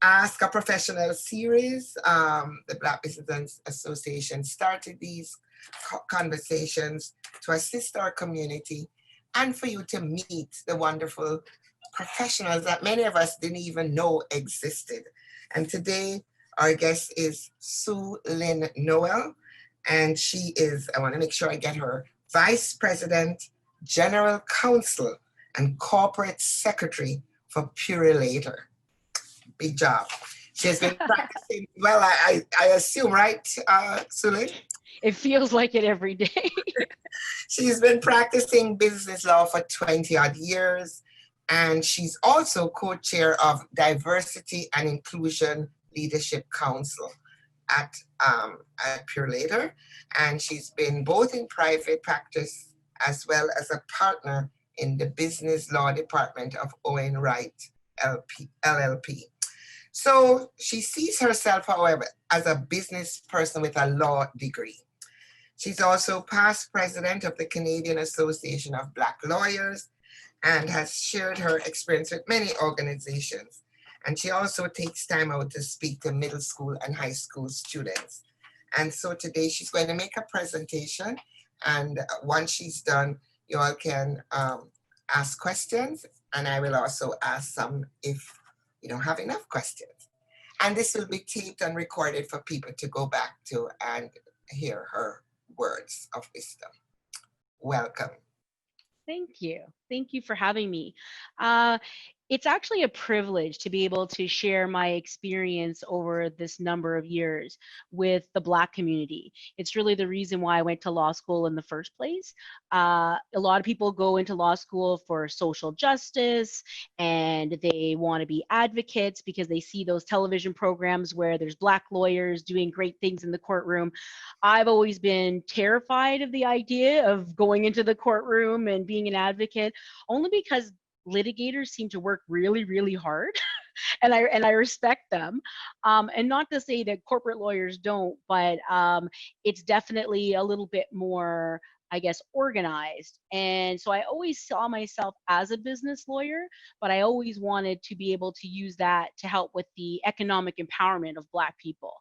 Ask a Professional series. The Black Business Association started these conversations to assist our community and for you to meet the wonderful professionals that many of us didn't even know existed. And today, our guest is Lynn Noel, and she is, I want to make sure I get her, Vice President, General Counsel, and Corporate Secretary for Purelator. Big job. She has been practicing, well, I assume, right, Lynn? It feels like it every day. She's been practicing business law for 20 odd years, and she's also co-chair of Diversity and Inclusion Leadership Council at Purelator, and she's been both in private practice as well as a partner in the business law department of Owen Wright LLP. So she sees herself, however, as a business person with a law degree. She's also past president of the Canadian Association of Black Lawyers and has shared her experience with many organizations. And she also takes time out to speak to middle school and high school students. And so today she's going to make a presentation, and once she's done, you all can ask questions, and I will also ask some if you don't have enough questions. And this will be taped and recorded for people to go back to and hear her words of wisdom. Welcome. Thank you. Thank you for having me. It's actually a privilege to be able to share my experience over this number of years with the Black community. It's really the reason why I went to law school in the first place. A lot of people go into law school for social justice, and they want to be advocates because they see those television programs where there's Black lawyers doing great things in the courtroom. I've always been terrified of the idea of going into the courtroom and being an advocate, only because litigators seem to work really, really hard, and I respect them. And not to say that corporate lawyers don't, but it's definitely a little bit more, I guess, organized. And so I always saw myself as a business lawyer, but I always wanted to be able to use that to help with the economic empowerment of Black people.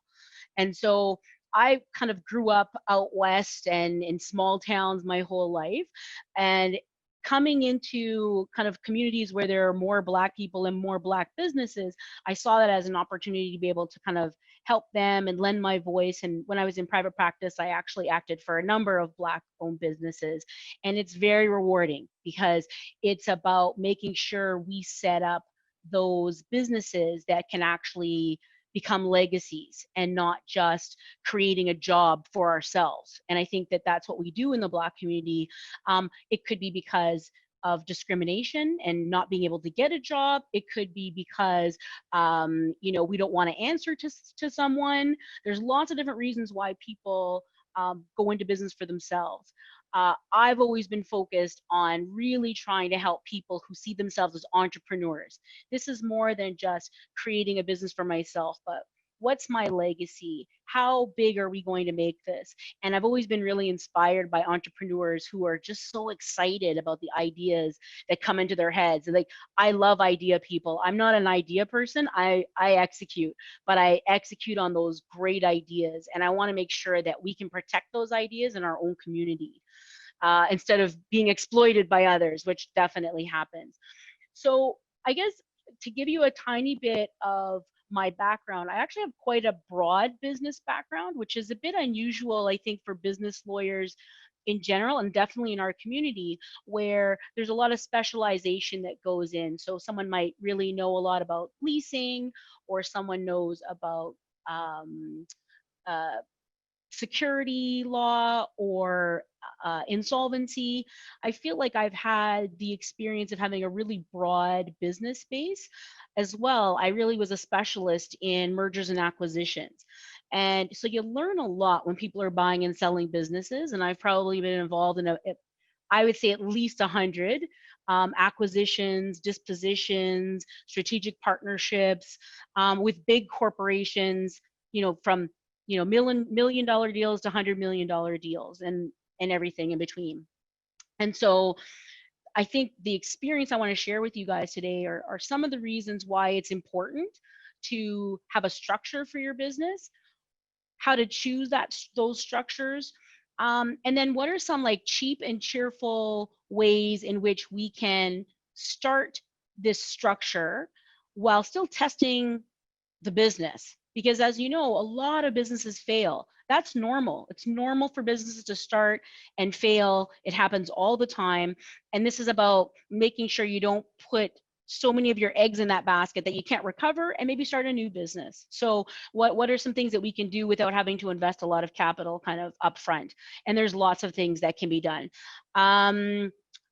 And so I kind of grew up out west and in small towns my whole life, and coming into kind of communities where there are more Black people and more Black businesses, I saw that as an opportunity to be able to kind of help them and lend my voice. And when I was in private practice, I actually acted for a number of Black-owned businesses. And it's very rewarding because it's about making sure we set up those businesses that can actually become legacies and not just creating a job for ourselves. And I think that that's what we do in the Black community. It could be because of discrimination and not being able to get a job. It could be because, we don't want to answer to someone. There's lots of different reasons why people go into business for themselves. I've always been focused on really trying to help people who see themselves as entrepreneurs. This is more than just creating a business for myself, but what's my legacy? How big are we going to make this? And I've always been really inspired by entrepreneurs who are just so excited about the ideas that come into their heads. And I love idea people. I'm not an idea person. I execute, but I execute on those great ideas. And I want to make sure that we can protect those ideas in our own community. Instead of being exploited by others, which definitely happens. So I guess to give you a tiny bit of my background, I actually have quite a broad business background, which is a bit unusual, I think, for business lawyers in general, and definitely in our community, where there's a lot of specialization that goes in. So someone might really know a lot about leasing, or someone knows about security law or insolvency. I feel like I've had the experience of having a really broad business base as well. I really was a specialist in mergers and acquisitions. And so you learn a lot when people are buying and selling businesses. And I've probably been involved in I would say at least 100 acquisitions, dispositions, strategic partnerships with big corporations, from million dollar deals to $100 million deals and everything in between. And so I think the experience I want to share with you guys today are some of the reasons why it's important to have a structure for your business, how to choose those structures, and then what are some like cheap and cheerful ways in which we can start this structure while still testing the business. Because as you know, a lot of businesses fail. That's normal. It's normal for businesses to start and fail. It happens all the time. And this is about making sure you don't put so many of your eggs in that basket that you can't recover and maybe start a new business. So what are some things that we can do without having to invest a lot of capital kind of upfront? And there's lots of things that can be done.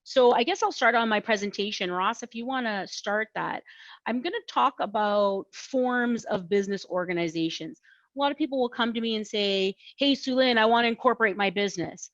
So I guess I'll start on my presentation. Ross, if you want to start that. I'm going to talk about forms of business organizations. A lot of people will come to me and say, hey, Lynn, I want to incorporate my business.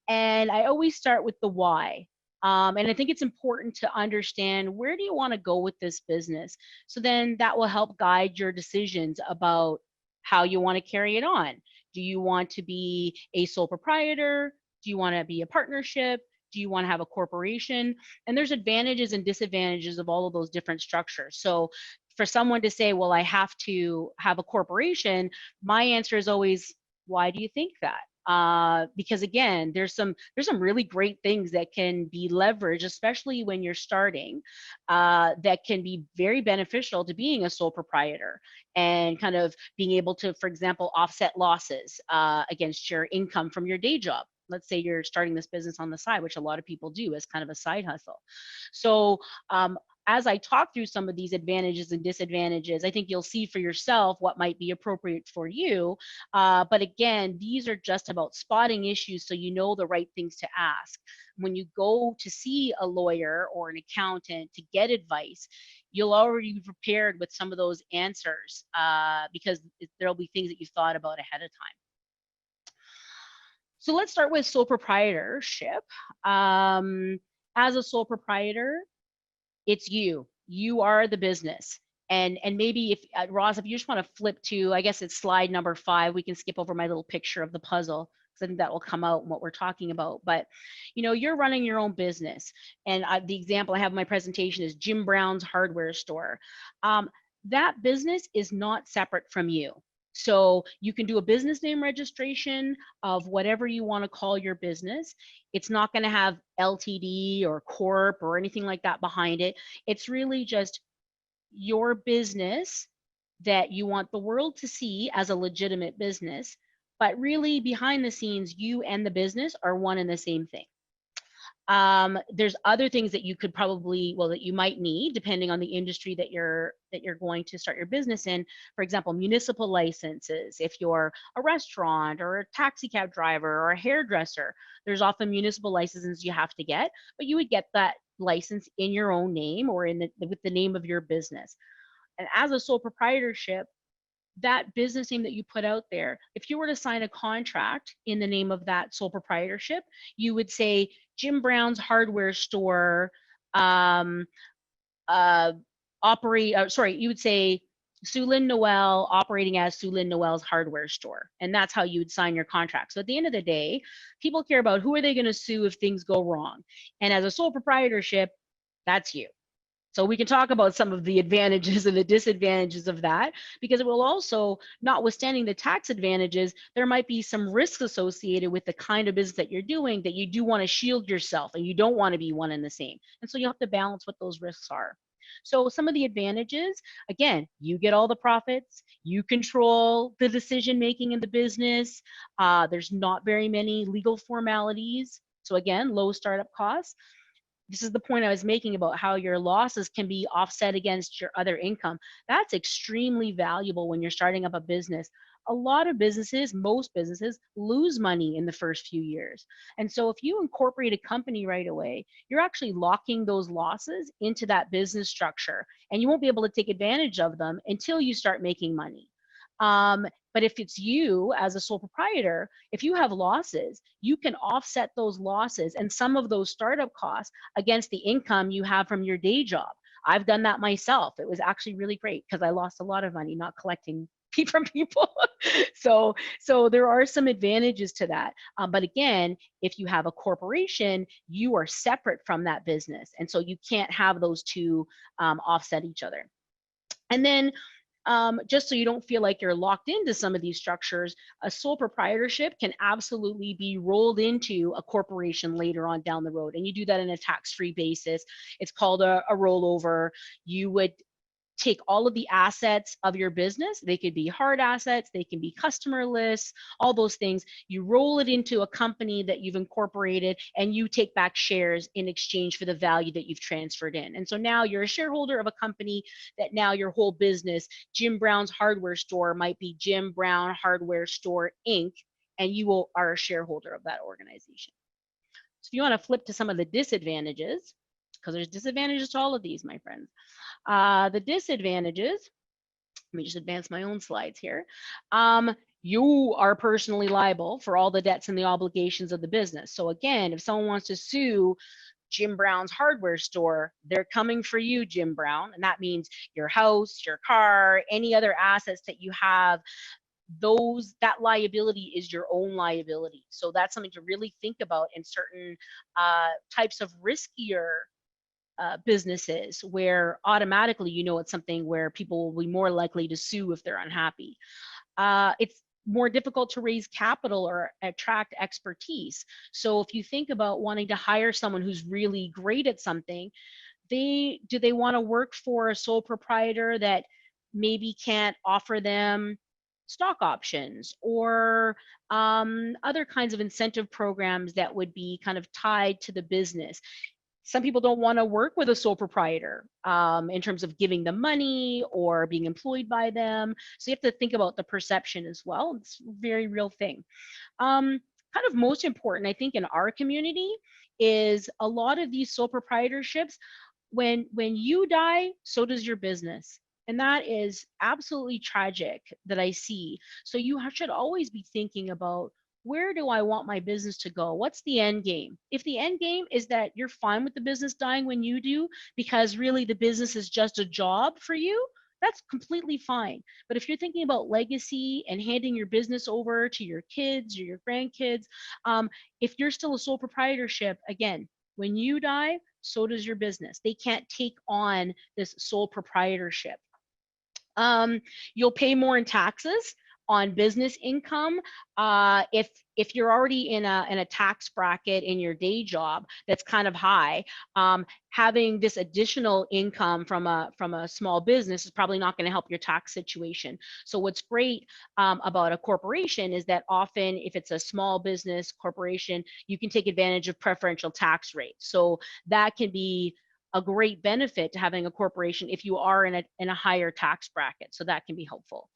And I always start with the why. And I think it's important to understand, where do you want to go with this business? So then that will help guide your decisions about how you want to carry it on. Do you want to be a sole proprietor? Do you want to be a partnership? Do you want to have a corporation? And there's advantages and disadvantages of all of those different structures. So for someone to say, well, I have to have a corporation, my answer is always, why do you think that? Because again, there's some really great things that can be leveraged, especially when you're starting, that can be very beneficial to being a sole proprietor, and kind of being able to, for example, offset losses against your income from your day job. Let's say you're starting this business on the side, which a lot of people do as kind of a side hustle. So as I talk through some of these advantages and disadvantages, I think you'll see for yourself what might be appropriate for you. But again, these are just about spotting issues so you know the right things to ask. When you go to see a lawyer or an accountant to get advice, you'll already be prepared with some of those answers, because there'll be things that you've thought about ahead of time. So let's start with sole proprietorship. As a sole proprietor, it's you. You are the business. And maybe if, Ross, if you just want to flip to, I guess it's slide number 5, we can skip over my little picture of the puzzle, because I think that will come out in what we're talking about. But, you know, you're running your own business. And the example I have in my presentation is Jim Brown's hardware store. That business is not separate from you. So you can do a business name registration of whatever you want to call your business. It's not going to have LTD or Corp or anything like that behind it. It's really just your business that you want the world to see as a legitimate business, but really behind the scenes, you and the business are one and the same thing. There's other things that you could probably, well, that you might need depending on the industry that you're going to start your business in. For example, municipal licenses. If you're a restaurant or a taxi cab driver or a hairdresser, there's often municipal licenses you have to get, but you would get that license in your own name or with the name of your business. And as a sole proprietorship, that business name that you put out there, if you were to sign a contract in the name of that sole proprietorship, you would say Jim Brown's hardware store you would say Lynn Noel operating as Lynn Noel's hardware store. And that's how you would sign your contract. So at the end of the day, people care about who are they going to sue if things go wrong. And as a sole proprietorship, that's you. So we can talk about some of the advantages and the disadvantages of that, because it will also, notwithstanding the tax advantages, there might be some risks associated with the kind of business that you're doing that you do want to shield yourself, and you don't want to be one and the same. And so you have to balance what those risks are. So some of the advantages, again, you get all the profits, you control the decision making in the business. There's not very many legal formalities. So again, low startup costs. This is the point I was making about how your losses can be offset against your other income. That's extremely valuable when you're starting up a business. A lot of businesses, most businesses, lose money in the first few years. And so if you incorporate a company right away, you're actually locking those losses into that business structure, and you won't be able to take advantage of them until you start making money. But if it's you as a sole proprietor, if you have losses, you can offset those losses and some of those startup costs against the income you have from your day job. I've done that myself. It was actually really great because I lost a lot of money not collecting from people. So there are some advantages to that. But again, if you have a corporation, you are separate from that business. And so you can't have those two offset each other. And then just so you don't feel like you're locked into some of these structures, a sole proprietorship can absolutely be rolled into a corporation later on down the road. And you do that in a tax-free basis. It's called a rollover. You would take all of the assets of your business. They could be hard assets, they can be customer lists, all those things. You roll it into a company that you've incorporated, and you take back shares in exchange for the value that you've transferred in. And so now you're a shareholder of a company that now your whole business, Jim Brown's hardware store, might be Jim Brown Hardware Store Inc., and you are a shareholder of that organization. So if you want to flip to some of the disadvantages, because there's disadvantages to all of these, my friends. The disadvantages, let me just advance my own slides here. You are personally liable for all the debts and the obligations of the business. So again, if someone wants to sue Jim Brown's hardware store, they're coming for you, Jim Brown. And that means your house, your car, any other assets that you have, that liability is your own liability. So that's something to really think about in certain types of riskier businesses, where automatically it's something where people will be more likely to sue if they're unhappy. It's more difficult to raise capital or attract expertise. So if you think about wanting to hire someone who's really great at something, do they want to work for a sole proprietor that maybe can't offer them stock options or other kinds of incentive programs that would be kind of tied to the business? Some people don't want to work with a sole proprietor in terms of giving them money or being employed by them. So you have to think about the perception as well. It's a very real thing. Kind of most important, I think, in our community is a lot of these sole proprietorships. When you die, so does your business. And that is absolutely tragic that I see. So you should always be thinking about, where do I want my business to go? What's the end game? If the end game is that you're fine with the business dying when you do, because really the business is just a job for you, that's completely fine. But if you're thinking about legacy and handing your business over to your kids or your grandkids, if you're still a sole proprietorship, again, when you die, so does your business. They can't take on this sole proprietorship. You'll pay more in taxes on business income if you're already in a tax bracket in your day job that's kind of high. Having this additional income from a small business is probably not going to help your tax situation. So what's great about a corporation is that often, if it's a small business corporation, you can take advantage of preferential tax rates. So that can be a great benefit to having a corporation if you are in a higher tax bracket. So that can be helpful.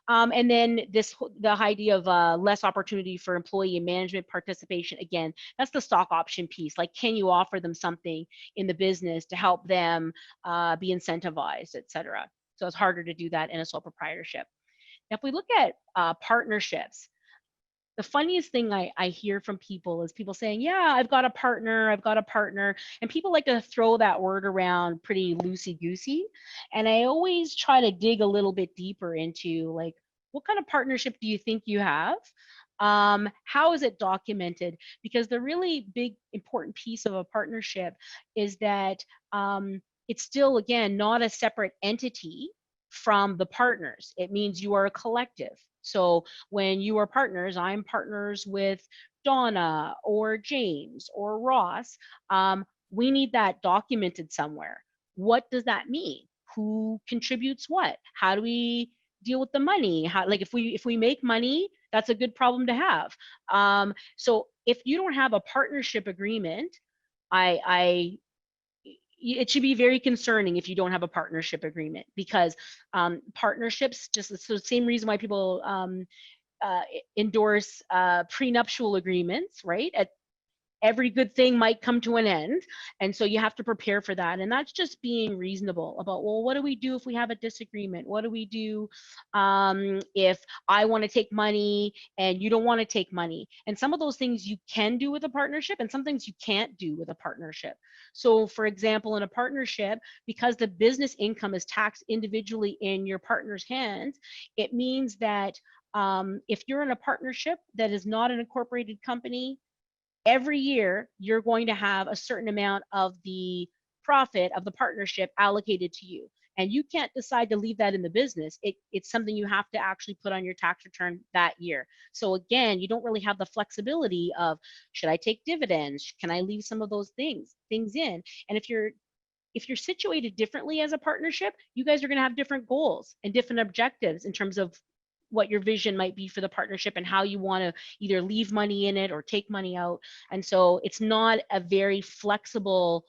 And then the idea of less opportunity for employee and management participation. Again, that's the stock option piece. Like, can you offer them something in the business to help them be incentivized, et cetera? So it's harder to do that in a sole proprietorship. Now, if we look at partnerships, the funniest thing I hear from people is people saying, yeah, I've got a partner. And people like to throw that word around pretty loosey-goosey. And I always try to dig a little bit deeper into, like, what kind of partnership do you think you have? How is it documented? Because the really big, important piece of a partnership is that it's still, again, not a separate entity from the partners. It means you are a collective. So when you are partners, I'm partners with Donna or James or Ross. We need that documented somewhere. What does that mean? Who contributes what? How do we deal with the money? Like if we make money, that's a good problem to have. So if you don't have a partnership agreement, it should be very concerning if you don't have a partnership agreement, because partnerships, just the same reason why people endorse prenuptial agreements, right? Every good thing might come to an end. And so you have to prepare for that. And that's just being reasonable about, well, what do we do if we have a disagreement? What do we do if I want to take money and you don't want to take money? And some of those things you can do with a partnership, and some things you can't do with a partnership. So for example, in a partnership, because the business income is taxed individually in your partner's hands, it means that if you're in a partnership that is not an incorporated company, every year you're going to have a certain amount of the profit of the partnership allocated to you. and you can't decide to leave that in the business. It's something you have to actually put on your tax return that year. So again, you don't really have the flexibility of, should I take dividends? Can I leave some of those things in? And if you're situated differently as a partnership, you guys are going to have different goals and different objectives in terms of what your vision might be for the partnership and how you want to either leave money in it or take money out. And so it's not a very flexible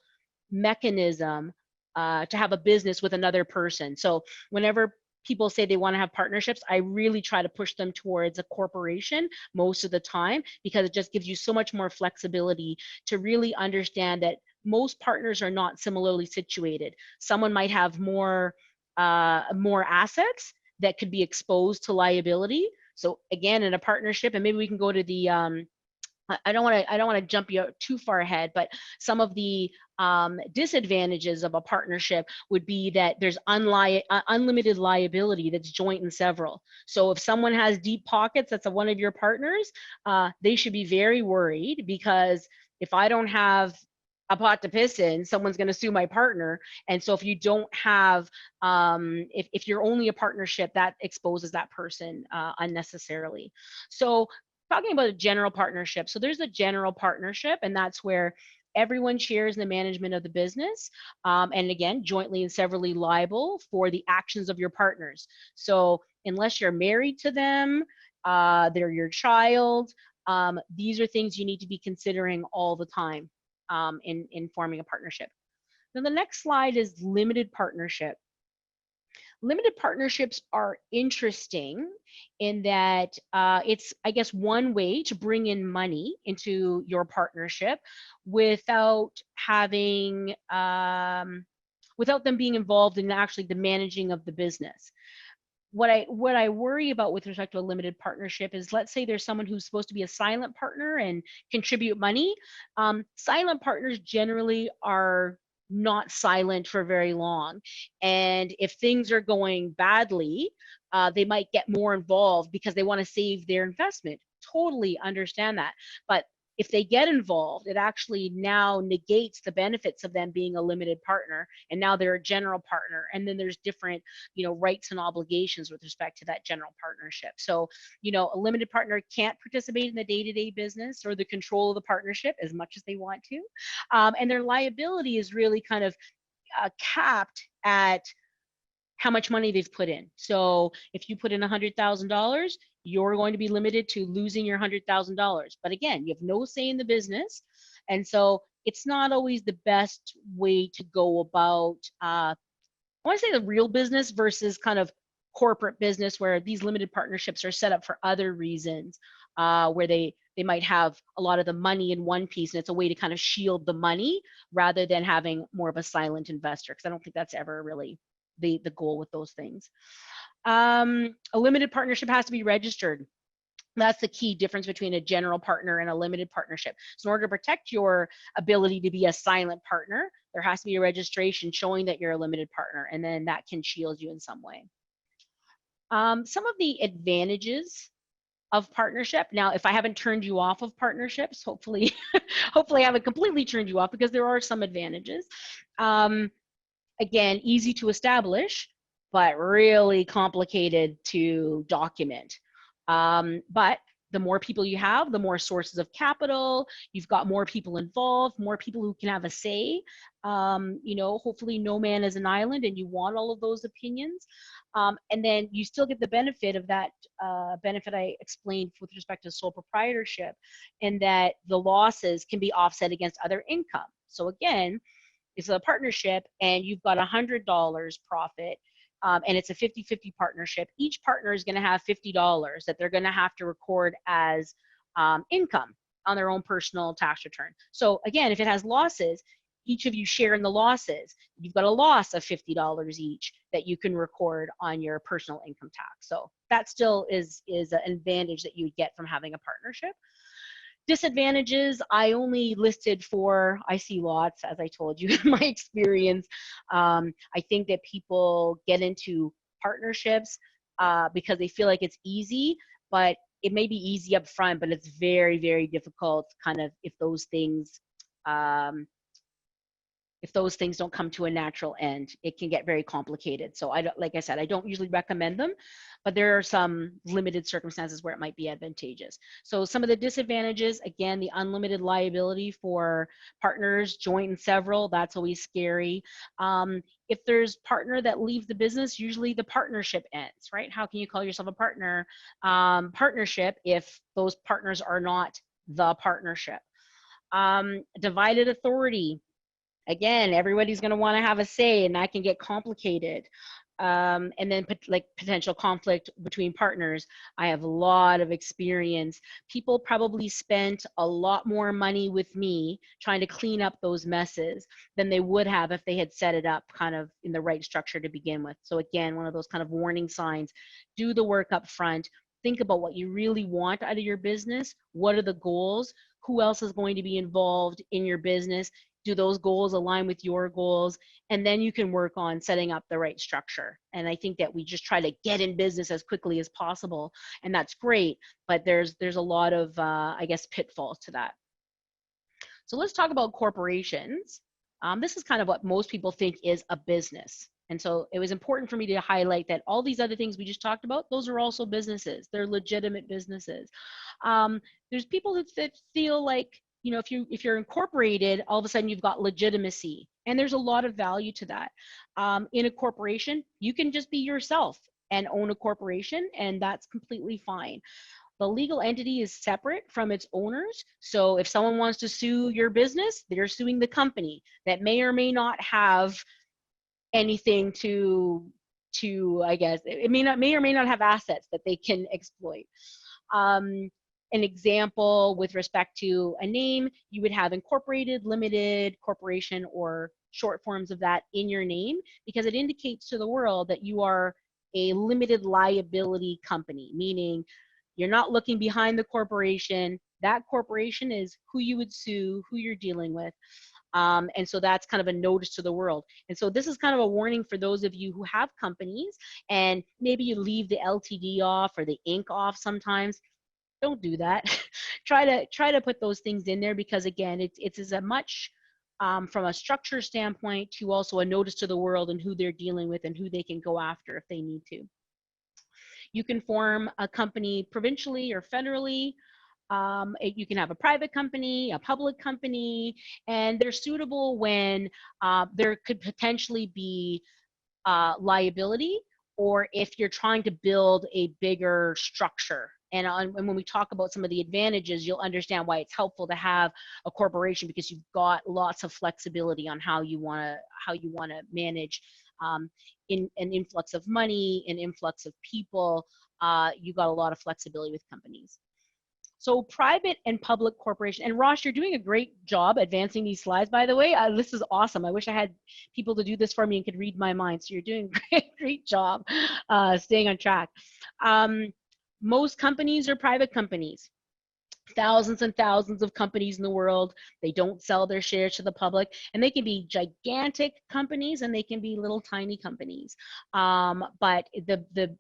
mechanism to have a business with another person. So whenever people say they want to have partnerships, I really try to push them towards a corporation most of the time, because it just gives you so much more flexibility to really understand that most partners are not similarly situated. Someone might have more assets that could be exposed to liability. So again, in a partnership, and maybe we can go to the I don't want to jump you too far ahead, but some of the disadvantages of a partnership would be that there's unlimited liability that's joint and several. So if someone has deep pockets, that's one of your partners, they should be very worried, because if I don't have a pot to piss in, someone's going to sue my partner. And so if you don't have, if you're only a partnership, that exposes that person unnecessarily. So talking about a general partnership. So there's a general partnership, and that's where everyone shares in the management of the business, and again, jointly and severally liable for the actions of your partners. So unless you're married to them, they're your child, these are things you need to be considering all the time in forming a partnership. Then the next slide is limited partnership. Limited partnerships are interesting in that it's, I guess, one way to bring in money into your partnership without having, without them being involved in actually the managing of the business. What I worry about with respect to a limited partnership is, let's say there's someone who's supposed to be a silent partner and contribute money. Silent partners generally are not silent for very long. And if things are going badly, they might get more involved because they want to save their investment. Totally understand that. But if they get involved, it actually now negates the benefits of them being a limited partner, and now they're a general partner. And then there's different, rights and obligations with respect to that general partnership. So, a limited partner can't participate in the day-to-day business or the control of the partnership as much as they want to. And their liability is really kind of capped at how much money they've put in. So if you put in $100,000, you're going to be limited to losing your $100,000. But again, you have no say in the business. And so it's not always the best way to go about, I want to say, the real business versus kind of corporate business, where these limited partnerships are set up for other reasons, where they might have a lot of the money in one piece, and it's a way to kind of shield the money rather than having more of a silent investor, because I don't think that's ever really the goal with those things. A limited partnership has to be registered. That's the key difference between a general partner and a limited partnership. So in order to protect your ability to be a silent partner, there has to be a registration showing that you're a limited partner, and then that can shield you in some way. Some of the advantages of partnership. Now, if I haven't turned you off of partnerships, hopefully I haven't completely turned you off, because there are some advantages. Again, easy to establish, but really complicated to document. But the more people you have, the more sources of capital, you've got more people involved, more people who can have a say. Hopefully no man is an island, and you want all of those opinions. And then you still get the benefit of that benefit I explained with respect to sole proprietorship, in that the losses can be offset against other income. So again, it's a partnership and you've got $100 profit, and it's a 50-50 partnership. Each partner is going to have $50 that they're going to have to record as income on their own personal tax return. So again, if it has losses, each of you share in the losses. You've got a loss of $50 each that you can record on your personal income tax. So that still is an advantage that you would get from having a partnership. Disadvantages, I only listed 4. I see lots, as I told you in my experience. I think that people get into partnerships because they feel like it's easy, but it may be easy up front, but it's very, very difficult kind of if those things if those things don't come to a natural end, it can get very complicated. So I don't, like I said, I don't usually recommend them, but there are some limited circumstances where it might be advantageous. So some of the disadvantages, again, the unlimited liability for partners, joint and several, that's always scary. If there's partner that leaves the business, usually the partnership ends, right? How can you call yourself a partner, partnership if those partners are not the partnership? Divided authority. Again, everybody's going to want to have a say, and that can get complicated. And then like potential conflict between partners. I have a lot of experience. People probably spent a lot more money with me trying to clean up those messes than they would have if they had set it up kind of in the right structure to begin with. So again, one of those kind of warning signs. Do the work up front. Think about what you really want out of your business. What are the goals? Who else is going to be involved in your business? Do those goals align with your goals? And then you can work on setting up the right structure. And I think that we just try to get in business as quickly as possible, and that's great, but there's a lot of I guess pitfalls to that. So let's talk about corporations. This is kind of what most people think is a business. And so it was important for me to highlight that all these other things we just talked about, those are also businesses. They're legitimate businesses. There's people that feel like, you know, if you're incorporated, all of a sudden you've got legitimacy, and there's a lot of value to that. In a corporation, you can just be yourself and own a corporation, and that's completely fine. The legal entity is separate from its owners. So if someone wants to sue your business, they're suing the company that may or may not have anything to I guess, it may or may not have assets that they can exploit. An example with respect to a name, you would have incorporated, limited, corporation, or short forms of that in your name, because it indicates to the world that you are a limited liability company, meaning you're not looking behind the corporation. That corporation is who you would sue, who you're dealing with. And so that's kind of a notice to the world. And so this is kind of a warning for those of you who have companies and maybe you leave the LTD off or the Inc. off sometimes. Don't do that. try to put those things in there, because again, it's as much from a structure standpoint to also a notice to the world and who they're dealing with and who they can go after if they need to. You can form a company provincially or federally. You can have a private company, a public company, and they're suitable when there could potentially be liability, or if you're trying to build a bigger structure. And when we talk about some of the advantages, you'll understand why it's helpful to have a corporation, because you've got lots of flexibility on how you want to manage in an influx of money, an influx of people. You've got a lot of flexibility with companies. So private and public corporation, and Ross, you're doing a great job advancing these slides, by the way. This is awesome. I wish I had people to do this for me and could read my mind. So you're doing a great job staying on track. Most companies are private companies. Thousands and thousands of companies in the world. They don't sell their shares to the public, and they can be gigantic companies and they can be little tiny companies. But the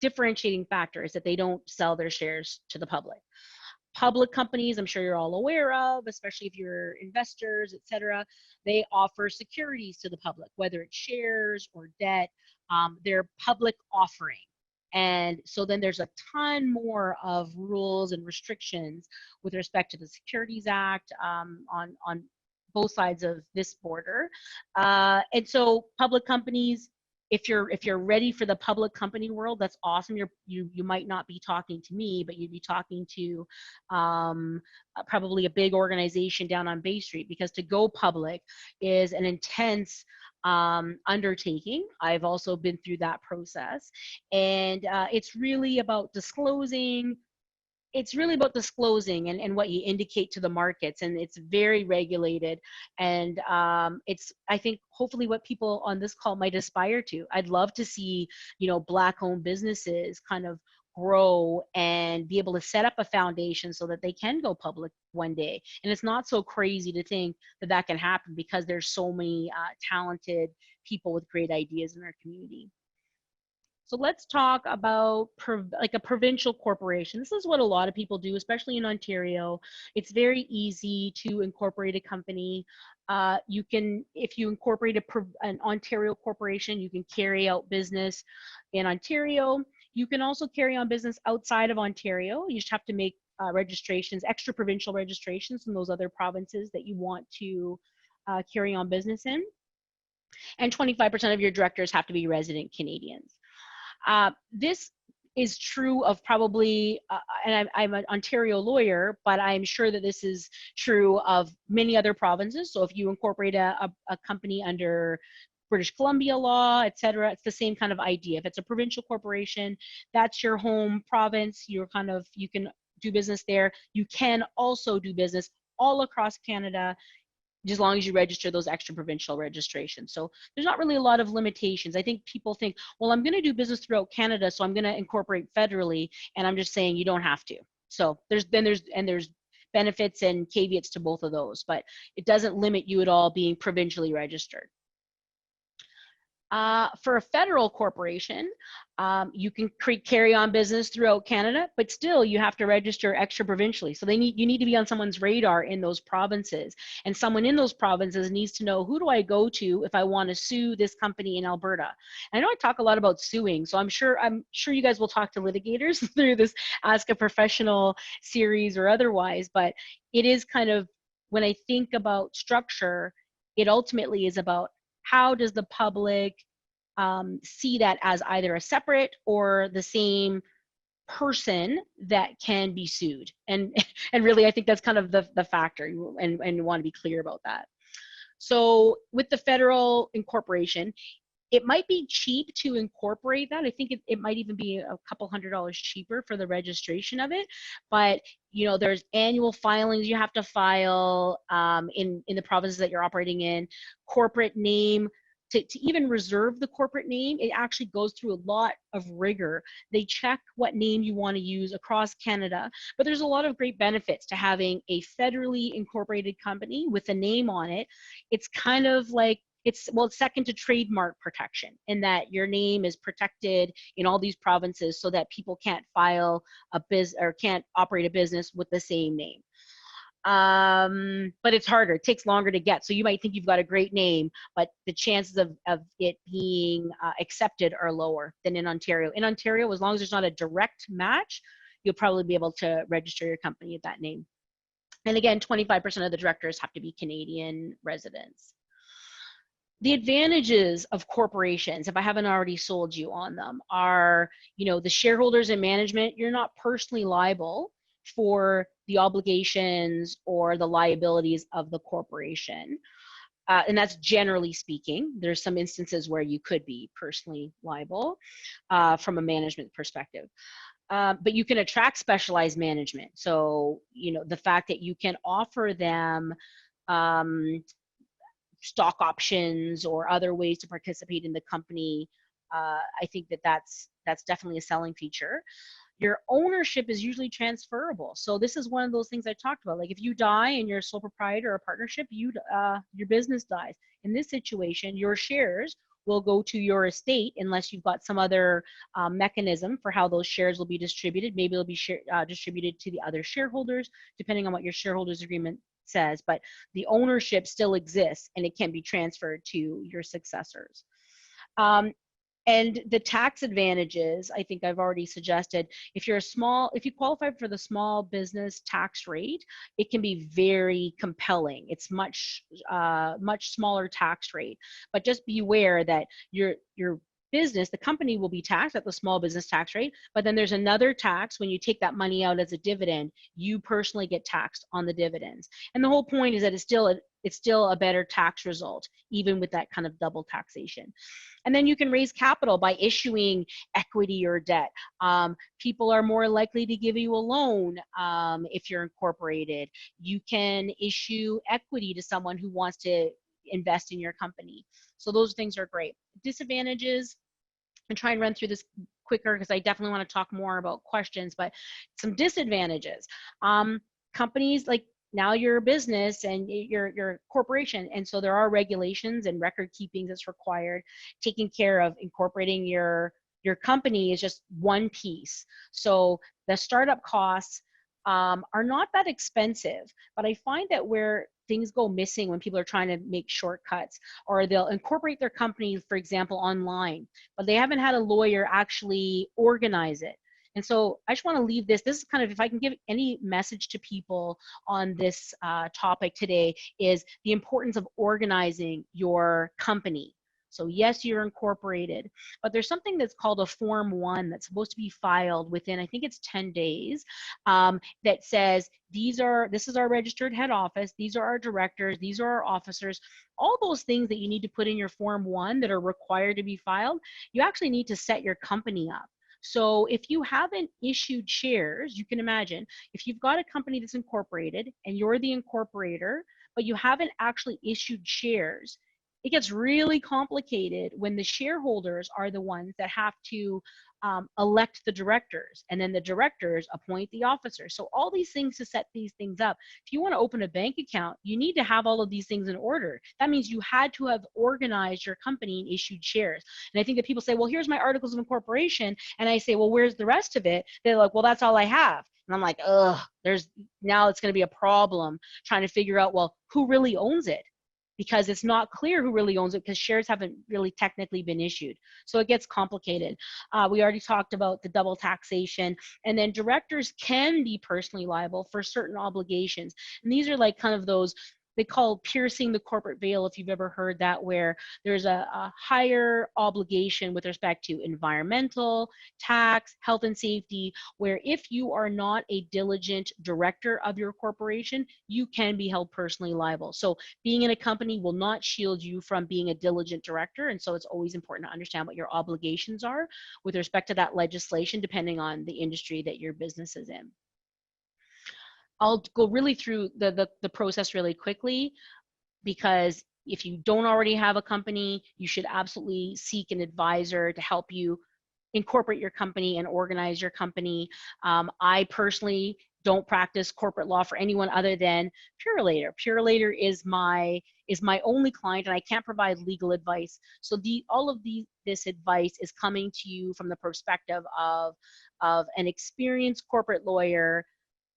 differentiating factor is that they don't sell their shares to the public. Public companies, I'm sure you're all aware of, especially if you're investors, etc. They offer securities to the public, whether it's shares or debt. They're public offering. And so then there's a ton more of rules and restrictions with respect to the Securities Act on both sides of this border. And so public companies, if you're ready for the public company world, that's awesome. You might not be talking to me, but you'd be talking to probably a big organization down on Bay Street, because to go public is an intense undertaking. I've also been through that process, and it's really about disclosing. It's really about disclosing and what you indicate to the markets, and it's very regulated. And it's, I think, hopefully what people on this call might aspire to. I'd love to see, you know, Black-owned businesses kind of grow and be able to set up a foundation so that they can go public one day. And it's not so crazy to think that that can happen, because there's so many talented people with great ideas in our community. So let's talk about like a provincial corporation. This is what a lot of people do, especially in Ontario. It's very easy to incorporate a company. You can, if you incorporate an Ontario corporation, you can carry out business in Ontario. You can also carry on business outside of Ontario. You just have to make registrations, extra provincial registrations from those other provinces that you want to carry on business in. And 25% of your directors have to be resident Canadians. This is true of probably, and I'm an Ontario lawyer, but I'm sure that this is true of many other provinces. So if you incorporate a company under British Columbia law, et cetera, it's the same kind of idea. If it's a provincial corporation, that's your home province, you can do business there. You can also do business all across Canada, as long as you register those extra provincial registrations. So there's not really a lot of limitations. I think people think, well, I'm going to do business throughout Canada, so I'm going to incorporate federally, and I'm just saying you don't have to. So there's benefits and caveats to both of those, but it doesn't limit you at all being provincially registered. For a federal corporation, you can carry on business throughout Canada, but still you have to register extra provincially. So you need to be on someone's radar in those provinces, and someone in those provinces needs to know, who do I go to if I want to sue this company in Alberta? And I know I talk a lot about suing, so I'm sure you guys will talk to litigators through this Ask a Professional series or otherwise, but it is kind of, when I think about structure, it ultimately is about, how does the public see that as either a separate or the same person that can be sued? And really, I think that's kind of the factor, and you want to be clear about that. So with the federal incorporation, it might be cheap to incorporate that. I think it might even be a couple $100 cheaper for the registration of it. But there's annual filings you have to file in the provinces that you're operating in. Corporate name, to even reserve the corporate name, it actually goes through a lot of rigor. They check what name you want to use across Canada, but there's a lot of great benefits to having a federally incorporated company with a name on it. It's kind of like, it's second to trademark protection, in that your name is protected in all these provinces so that people can't file can't operate a business with the same name. But it's harder, it takes longer to get. So you might think you've got a great name, but the chances of it being accepted are lower than in Ontario. In Ontario, as long as there's not a direct match, you'll probably be able to register your company at that name. And again, 25% of the directors have to be Canadian residents. The advantages of corporations, if I haven't already sold you on them, are, the shareholders and management, you're not personally liable for the obligations or the liabilities of the corporation. And that's generally speaking. There's some instances where you could be personally liable from a management perspective. But you can attract specialized management. So, the fact that you can offer them stock options or other ways to participate in the company, I think that's definitely a selling feature. Your ownership is usually transferable. So this is one of those things I talked about. Like, if you die and you're a sole proprietor or a partnership, your business dies. In this situation, your shares will go to your estate unless you've got some other mechanism for how those shares will be distributed. Maybe they'll be distributed to the other shareholders, depending on what your shareholders agreement says, but the ownership still exists and it can be transferred to your successors. And the tax advantages, I think I've already suggested. If you qualify for the small business tax rate, it can be very compelling. It's much smaller tax rate, but just be aware that your business, the company, will be taxed at the small business tax rate, but then there's another tax when you take that money out as a dividend. You personally get taxed on the dividends, and the whole point is that it's still a better tax result, even with that kind of double taxation. And then you can raise capital by issuing equity or debt. People are more likely to give you a loan if you're incorporated. You can issue equity to someone who wants to invest in your company. So those things are great. Disadvantages, and try and run through this quicker because I definitely want to talk more about questions, but some disadvantages. Companies, like, now you're a business and you're a corporation, and so there are regulations and record keeping that's required. Taking care of incorporating your company is just one piece. So the startup costs are not that expensive, but I find that where things go missing when people are trying to make shortcuts, or they'll incorporate their company, for example, online, but they haven't had a lawyer actually organize it. And so I just want to leave this. This is kind of, if I can give any message to people on this topic today, is the importance of organizing your company. So yes, you're incorporated, but there's something that's called a Form 1 that's supposed to be filed within, I think it's 10 days, that says this is our registered head office, these are our directors, these are our officers, all those things that you need to put in your Form 1 that are required to be filed. You actually need to set your company up. So if you haven't issued shares, you can imagine if you've got a company that's incorporated and you're the incorporator, but you haven't actually issued shares, it gets really complicated when the shareholders are the ones that have to elect the directors, and then the directors appoint the officers. So all these things to set these things up. If you want to open a bank account, you need to have all of these things in order. That means you had to have organized your company and issued shares. And I think that people say, well, here's my articles of incorporation. And I say, well, where's the rest of it? They're like, well, that's all I have. And I'm like, ugh, now it's going to be a problem trying to figure out, well, who really owns it? Because it's not clear who really owns it, because shares haven't really technically been issued. So it gets complicated. We already talked about the double taxation, and then directors can be personally liable for certain obligations. And these are like kind of those, they call piercing the corporate veil, if you've ever heard that, where there's a higher obligation with respect to environmental, tax, health and safety, where if you are not a diligent director of your corporation, you can be held personally liable. So being in a company will not shield you from being a diligent director. And so it's always important to understand what your obligations are with respect to that legislation, depending on the industry that your business is in. I'll go really through the process really quickly, because if you don't already have a company, you should absolutely seek an advisor to help you incorporate your company and organize your company. I personally don't practice corporate law for anyone other than Purolator. Purolator is my only client, and I can't provide legal advice. So all of this advice is coming to you from the perspective of an experienced corporate lawyer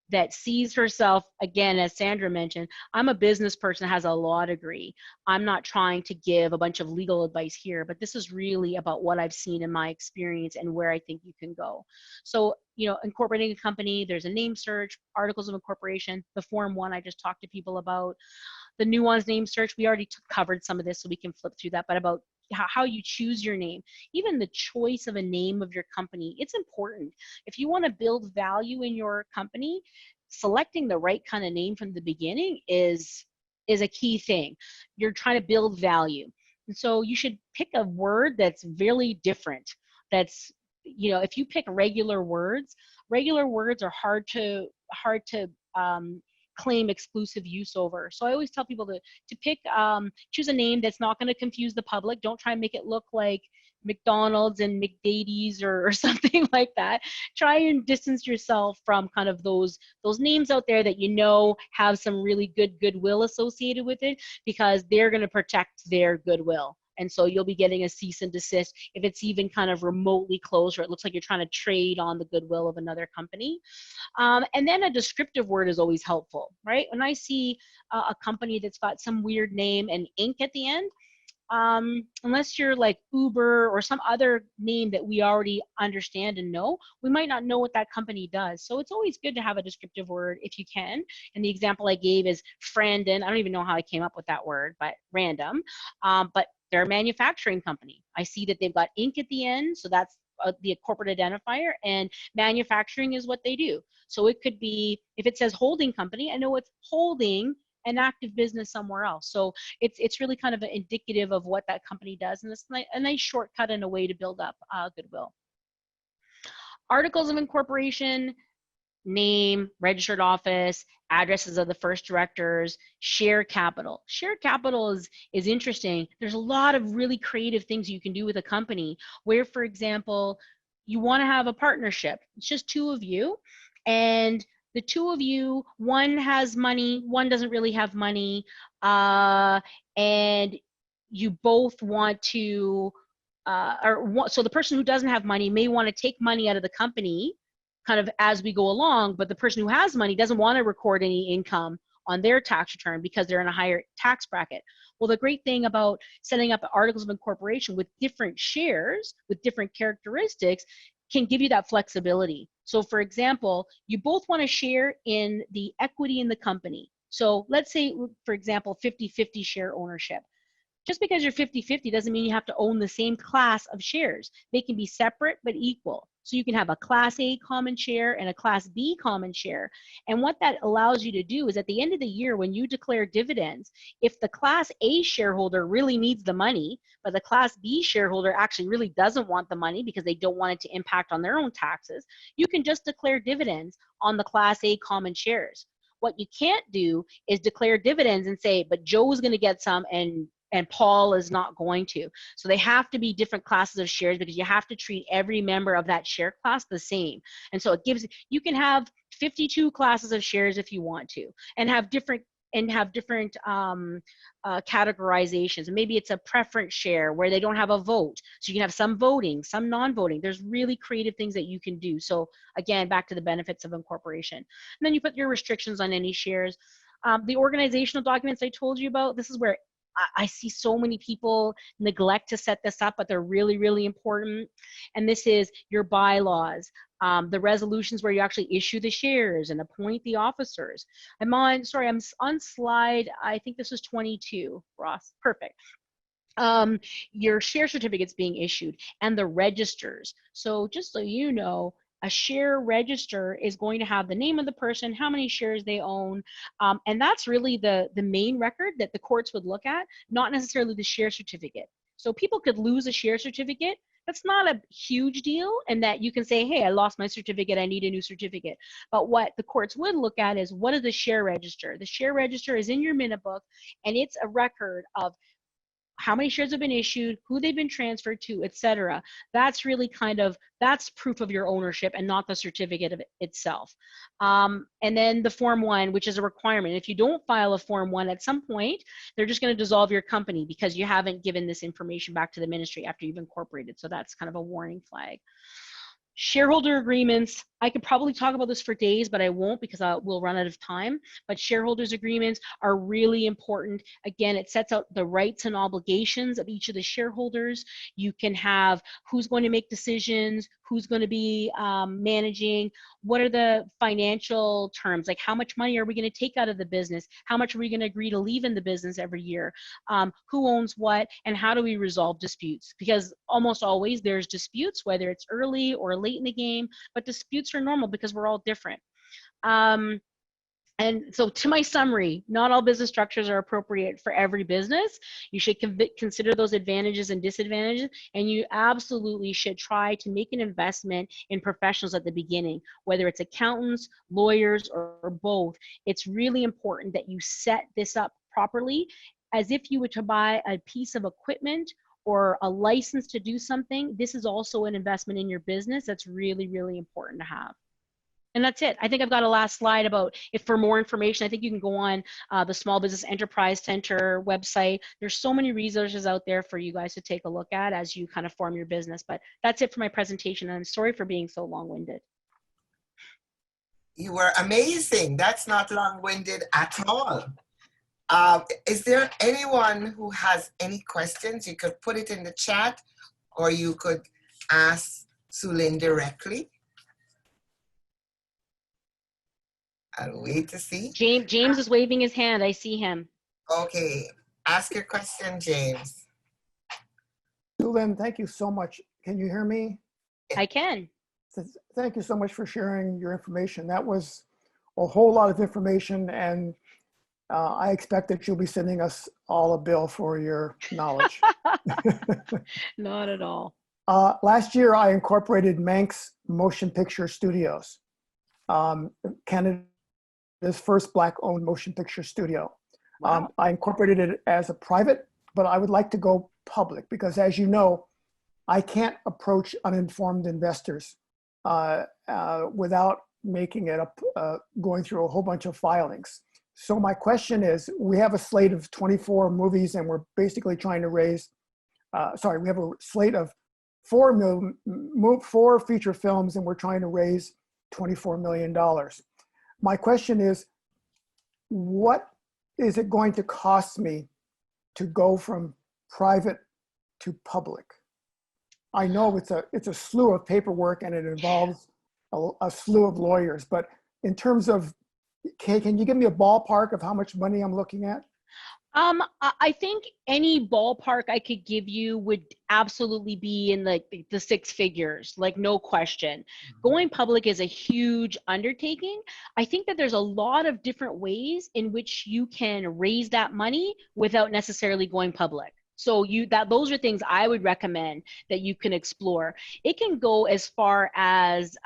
that sees herself, again, as Sandra mentioned, I'm a business person that has a law degree. I'm not trying to give a bunch of legal advice here, but this is really about what I've seen in my experience and where I think you can go. So, incorporating a company, there's a name search, articles of incorporation, the Form 1 I just talked to people about. The nuanced name search, we already covered some of this, so we can flip through that, but about how you choose your name, even the choice of a name of your company, it's important. If you want to build value in your company, selecting the right kind of name from the beginning is a key thing. You're trying to build value. And so you should pick a word that's really different. That's, if you pick regular words are hard to claim exclusive use over. So I always tell people to pick, choose a name that's not going to confuse the public. Don't try and make it look like McDonald's and McDady's or something like that. Try and distance yourself from kind of those names out there that have some really good goodwill associated with it, because they're going to protect their goodwill. And so you'll be getting a cease and desist if it's even kind of remotely close, or it looks like you're trying to trade on the goodwill of another company. And then a descriptive word is always helpful, right? When I see a company that's got some weird name and Inc. at the end, unless you're like Uber or some other name that we already understand and know, we might not know what that company does. So it's always good to have a descriptive word if you can. And the example I gave is Frandon. I don't even know how I came up with that word, but random. But they're a manufacturing company. I see that they've got Inc. at the end, so that's the corporate identifier, and manufacturing is what they do. So it could be, if it says holding company, I know it's holding an active business somewhere else. So it's really kind of indicative of what that company does, and it's a nice shortcut and a way to build up goodwill. Articles of incorporation: name, registered office, addresses of the first directors, share capital. Share capital is interesting. There's a lot of really creative things you can do with a company where, for example, you want to have a partnership. It's just two of you, and the two of you, one has money, one doesn't really have money, and you both want to, so the person who doesn't have money may want to take money out of the company kind of as we go along, but the person who has money doesn't want to record any income on their tax return because they're in a higher tax bracket. Well, the great thing about setting up articles of incorporation with different shares, with different characteristics, can give you that flexibility. So for example, you both want to share in the equity in the company. So let's say, for example, 50-50 share ownership. Just because you're 50-50 doesn't mean you have to own the same class of shares. They can be separate but equal. So you can have a Class A common share and a Class B common share. And what that allows you to do is at the end of the year, when you declare dividends, if the Class A shareholder really needs the money, but the Class B shareholder actually really doesn't want the money because they don't want it to impact on their own taxes, you can just declare dividends on the Class A common shares. What you can't do is declare dividends and say, but Joe's going to get some and Paul is not going to. So they have to be different classes of shares because you have to treat every member of that share class the same. And so it gives, you can have 52 classes of shares if you want to, and have different categorizations. Maybe it's a preference share where they don't have a vote. So you can have some voting, some non-voting. There's really creative things that you can do. So again, back to the benefits of incorporation. And then you put your restrictions on any shares. The organizational documents I told you about, this is where I see so many people neglect to set this up, but they're really, really important. And this is your bylaws, the resolutions where you actually issue the shares and appoint the officers. I'm on slide, I think this is 22, Ross, perfect. Your share certificates being issued and the registers. So just so you know, a share register is going to have the name of the person, how many shares they own, and that's really the main record that the courts would look at, not necessarily the share certificate. So people could lose a share certificate. That's not a huge deal, and that you can say, hey, I lost my certificate, I need a new certificate. But what the courts would look at is, what is the share register? The share register is in your minute book, and it's a record of how many shares have been issued, who they've been transferred to, etc. That's really that's proof of your ownership and not the certificate of itself. And then the Form 1, which is a requirement. If you don't file a Form 1 at some point, they're just going to dissolve your company because you haven't given this information back to the ministry after you've incorporated. So that's kind of a warning flag. Shareholder agreements, I could probably talk about this for days, but I won't because we'll run out of time. But shareholders agreements are really important. Again, it sets out the rights and obligations of each of the shareholders. You can have who's going to make decisions, who's going to be managing, what are the financial terms, like how much money are we going to take out of the business, how much are we going to agree to leave in the business every year, who owns what, and how do we resolve disputes? Because almost always there's disputes, whether it's early or late in the game, but disputes are normal because we're all different. And so to my summary, not all business structures are appropriate for every business. You should consider those advantages and disadvantages, and you absolutely should try to make an investment in professionals at the beginning, whether it's accountants, lawyers, or both. It's really important that you set this up properly as if you were to buy a piece of equipment or a license to do something. This is also an investment in your business that's really, really important to have. And that's it. I think I've got a last slide about if for more information, I think you can go on the Small Business Enterprise Center website. There's so many resources out there for you guys to take a look at as you kind of form your business. But that's it for my presentation. And I'm sorry for being so long-winded. You were amazing. That's not long-winded at all. Is there anyone who has any questions? You could put it in the chat, or you could ask Lynn directly. I'll wait to see. James is waving his hand. I see him. Okay. Ask your question, James. Lynn, thank you so much. Can you hear me? I can. Thank you so much for sharing your information. That was a whole lot of information, and I expect that you'll be sending us all a bill for your knowledge. Not at all. Last year, I incorporated Manx Motion Picture Studios, Canada's first Black-owned motion picture studio. Wow. I incorporated it as a private, but I would like to go public because, as you know, I can't approach uninformed investors without making it going through a whole bunch of filings. So my question is, we have a slate of 24 movies, and we're basically trying to raise, we have a slate of 4 feature films, and we're trying to raise $24 million. My question is, what is it going to cost me to go from private to public? I know it's a slew of paperwork and it involves a slew of lawyers, but in terms of, can you give me a ballpark of how much money I'm looking at? I think any ballpark I could give you would absolutely be in the six figures, like no question. Going public is a huge undertaking. I think that there's a lot of different ways in which you can raise that money without necessarily going public. So those are things I would recommend that you can explore. It can go as far as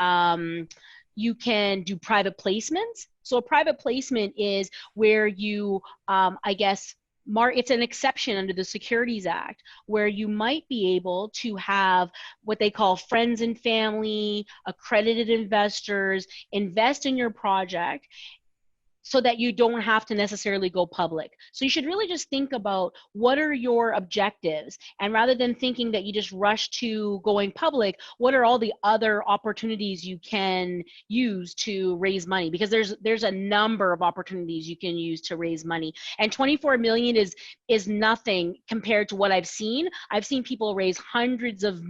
you can do private placements. So a private placement is where you, I guess, it's an exception under the Securities Act where you might be able to have what they call friends and family, accredited investors invest in your project so that you don't have to necessarily go public. So you should really just think about what are your objectives, and rather than thinking that you just rush to going public, what are all the other opportunities you can use to raise money? Because there's a number of opportunities you can use to raise money, and 24 million is nothing compared to what I've seen. I've seen people raise hundreds of